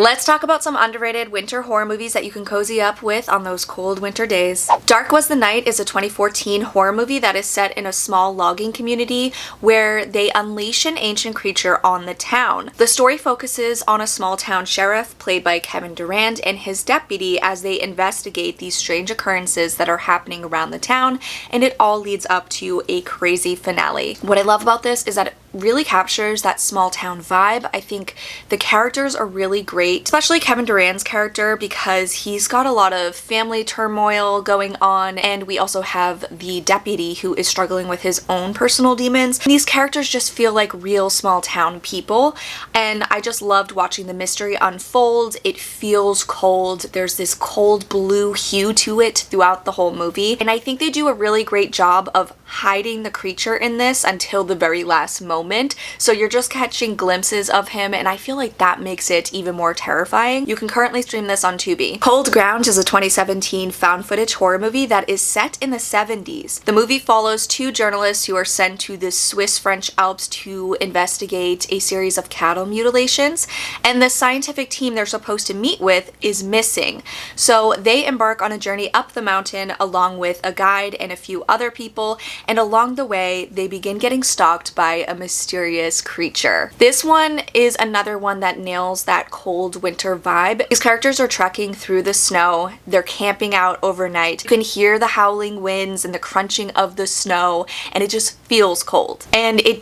Let's talk about some underrated winter horror movies that you can cozy up with on those cold winter days. Dark Was the Night is a 2014 horror movie that is set in a small logging community where they unleash an ancient creature on the town. The story focuses on a small town sheriff played by Kevin Durand and his deputy as they investigate these strange occurrences that are happening around the town, and it all leads up to a crazy finale. What I love about this is that it really captures that small town vibe. I think the characters are really great, especially Kevin Durand's character, because he's got a lot of family turmoil going on, and we also have the deputy who is struggling with his own personal demons. These characters just feel like real small town people, and I just loved watching the mystery unfold. It feels cold. There's this cold blue hue to it throughout the whole movie, and I think they do a really great job of hiding the creature in this until the very last moment. So you're just catching glimpses of him, and I feel like that makes it even more terrifying. You can currently stream this on Tubi. Cold Ground is a 2017 found footage horror movie that is set in the 70s. The movie follows two journalists who are sent to the Swiss-French Alps to investigate a series of cattle mutilations, and the scientific team they're supposed to meet with is missing. So they embark on a journey up the mountain along with a guide and a few other people, and along the way they begin getting stalked by a mysterious creature. This one is another one that nails that cold winter vibe. These characters are trekking through the snow, they're camping out overnight. You can hear the howling winds and the crunching of the snow, and it just feels cold. And it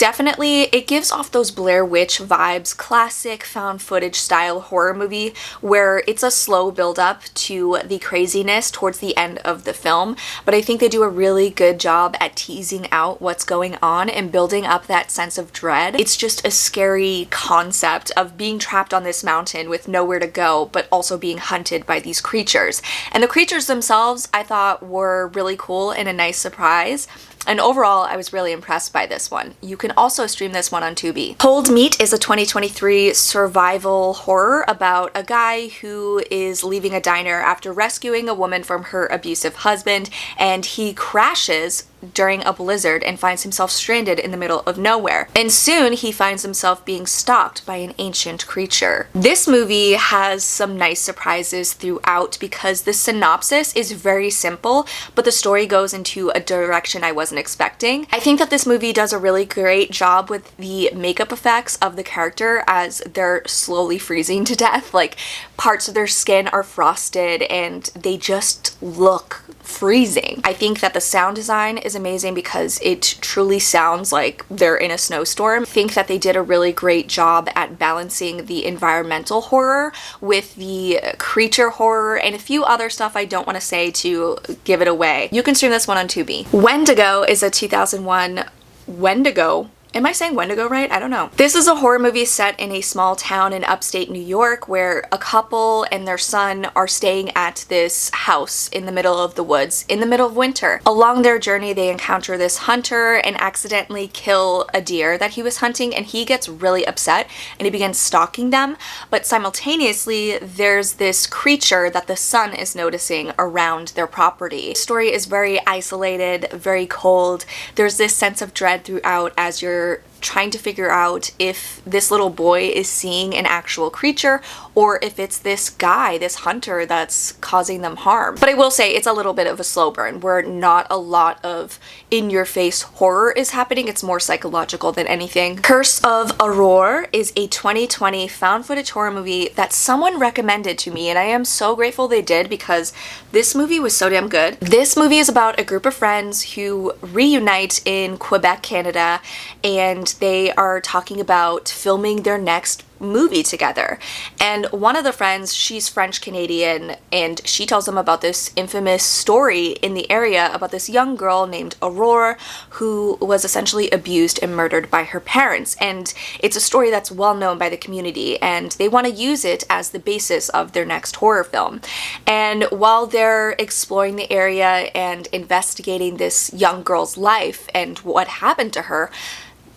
gives off those Blair Witch vibes, classic found footage style horror movie where it's a slow build up to the craziness towards the end of the film, but I think they do a really good job at teasing out what's going on and building up that sense of dread. It's just a scary concept of being trapped on this mountain with nowhere to go, but also being hunted by these creatures. And the creatures themselves I thought were really cool and a nice surprise. And overall, I was really impressed by this one. You can also stream this one on Tubi. Cold Meat is a 2023 survival horror about a guy who is leaving a diner after rescuing a woman from her abusive husband, and he crashes during a blizzard and finds himself stranded in the middle of nowhere. And soon he finds himself being stalked by an ancient creature. This movie has some nice surprises throughout because the synopsis is very simple, but the story goes into a direction I wasn't expecting. I think that this movie does a really great job with the makeup effects of the character as they're slowly freezing to death. Like, parts of their skin are frosted and they just look freezing. I think that the sound design is amazing because it truly sounds like they're in a snowstorm. I think that they did a really great job at balancing the environmental horror with the creature horror and a few other stuff I don't want to say to give it away. You can stream this one on Tubi. Wendigo is a 2001 Wendigo. Am I saying Wendigo right? I don't know. This is a horror movie set in a small town in upstate New York where a couple and their son are staying at this house in the middle of the woods in the middle of winter. Along their journey, they encounter this hunter and accidentally kill a deer that he was hunting, and he gets really upset and he begins stalking them. But simultaneously, there's this creature that the son is noticing around their property. The story is very isolated, very cold. There's this sense of dread throughout as you're trying to figure out if this little boy is seeing an actual creature or if it's this guy, this hunter, that's causing them harm. But I will say it's a little bit of a slow burn where not a lot of in-your-face horror is happening. It's more psychological than anything. Curse of Aurore is a 2020 found footage horror movie that someone recommended to me, and I am so grateful they did because this movie was so damn good. This movie is about a group of friends who reunite in Quebec, Canada, and they are talking about filming their next movie together. And one of the friends, she's French Canadian, and she tells them about this infamous story in the area about this young girl named Aurore who was essentially abused and murdered by her parents. And it's a story that's well known by the community, and they want to use it as the basis of their next horror film. And while they're exploring the area and investigating this young girl's life and what happened to her,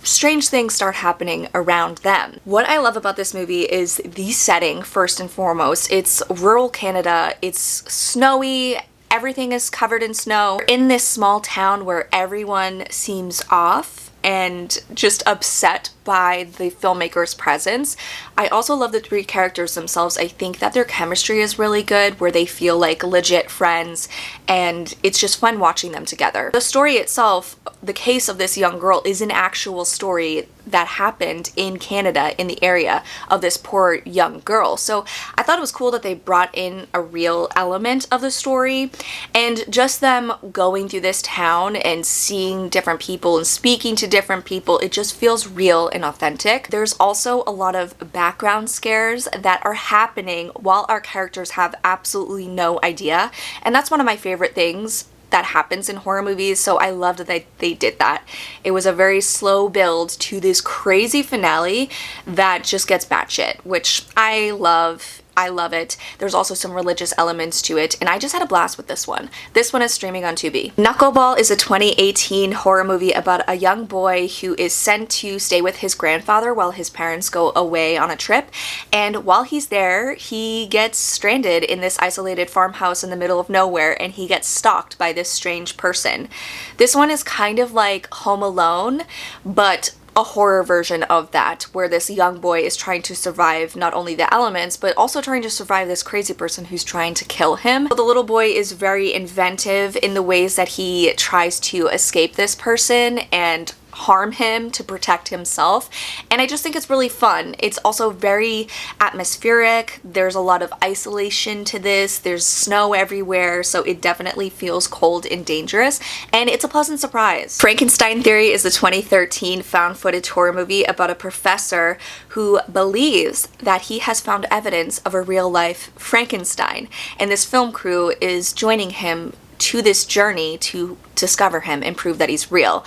strange things start happening around them. What I love about this movie is the setting, first and foremost. It's rural Canada, it's snowy, everything is covered in snow. We're in this small town where everyone seems off and just upset by the filmmaker's presence. I also love the three characters themselves. I think that their chemistry is really good, where they feel like legit friends, and it's just fun watching them together. The story itself, the case of this young girl, is an actual story that happened in Canada, in the area of this poor young girl. So I thought it was cool that they brought in a real element of the story, and just them going through this town and seeing different people and speaking to different people, it just feels real and authentic. There's also a lot of background scares that are happening while our characters have absolutely no idea, and that's one of my favorite things that happens in horror movies, so I loved that they did that. It was a very slow build to this crazy finale that just gets batshit, which I love. I love it. There's also some religious elements to it, and I just had a blast with this one. This one is streaming on Tubi. Knuckleball is a 2018 horror movie about a young boy who is sent to stay with his grandfather while his parents go away on a trip, and while he's there, he gets stranded in this isolated farmhouse in the middle of nowhere, and he gets stalked by this strange person. This one is kind of like Home Alone, but a horror version of that, where this young boy is trying to survive not only the elements, but also trying to survive this crazy person who's trying to kill him. The little boy is very inventive in the ways that he tries to escape this person and harm him to protect himself, and I just think it's really fun. It's also very atmospheric. There's a lot of isolation to this. There's snow everywhere, so it definitely feels cold and dangerous, and it's a pleasant surprise. Frankenstein Theory is a 2013 found footage horror movie about a professor who believes that he has found evidence of a real life Frankenstein, and this film crew is joining him to this journey to discover him and prove that he's real.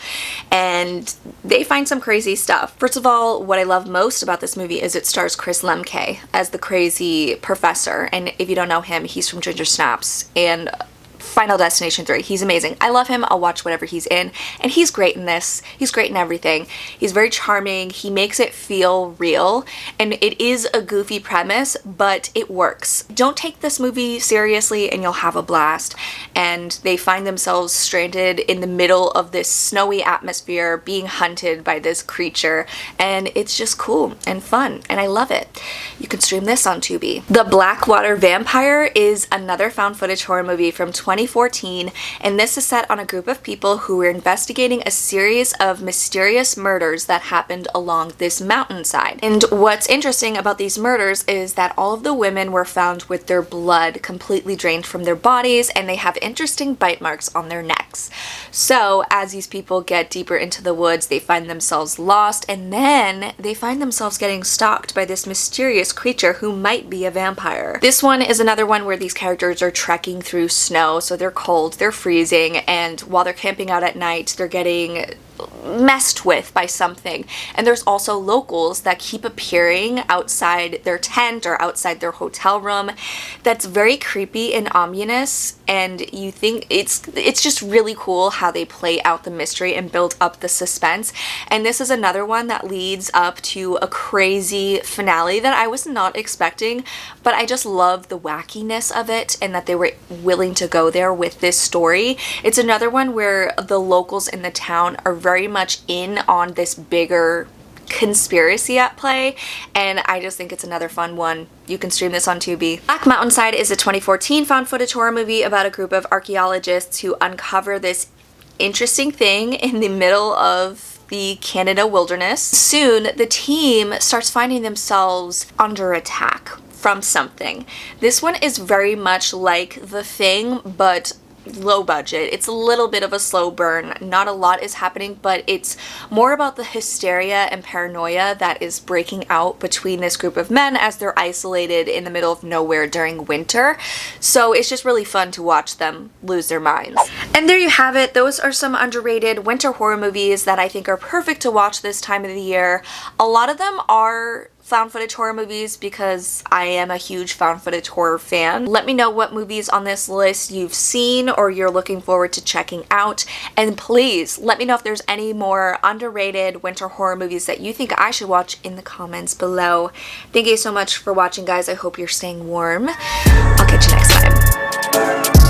And they find some crazy stuff. First of all, what I love most about this movie is it stars Chris Lemke as the crazy professor. And if you don't know him, he's from Ginger Snaps and Final Destination 3. He's amazing. I love him. I'll watch whatever he's in. And he's great in this. He's great in everything. He's very charming. He makes it feel real. And it is a goofy premise, but it works. Don't take this movie seriously and you'll have a blast. And they find themselves stranded in the middle of this snowy atmosphere, being hunted by this creature. And it's just cool and fun. And I love it. You can stream this on Tubi. The Blackwater Vampire is another found footage horror movie from 2014, and this is set on a group of people who were investigating a series of mysterious murders that happened along this mountainside. And what's interesting about these murders is that all of the women were found with their blood completely drained from their bodies, and they have interesting bite marks on their necks. So as these people get deeper into the woods, they find themselves lost, and then they find themselves getting stalked by this mysterious creature who might be a vampire. This one is another one where these characters are trekking through snow, so they're cold, they're freezing, and while they're camping out at night, they're getting messed with by something. And there's also locals that keep appearing outside their tent or outside their hotel room. That's very creepy and ominous, and you think it's just really cool how they play out the mystery and build up the suspense. And this is another one that leads up to a crazy finale that I was not expecting, but I just love the wackiness of it and that they were willing to go there with this story. It's another one where the locals in the town are very much in on this bigger conspiracy at play, and I just think it's another fun one. You can stream this on Tubi. Black Mountainside is a 2014 found footage horror movie about a group of archaeologists who uncover this interesting thing in the middle of the Canada wilderness. Soon, the team starts finding themselves under attack from something. This one is very much like The Thing, but low budget. It's a little bit of a slow burn. Not a lot is happening, but it's more about the hysteria and paranoia that is breaking out between this group of men as they're isolated in the middle of nowhere during winter. So it's just really fun to watch them lose their minds. And there you have it. Those are some underrated winter horror movies that I think are perfect to watch this time of the year. A lot of them are found footage horror movies because I am a huge found footage horror fan. Let me know what movies on this list you've seen or you're looking forward to checking out, and please let me know if there's any more underrated winter horror movies that you think I should watch in the comments below. Thank you so much for watching, guys. I hope you're staying warm. I'll catch you next time.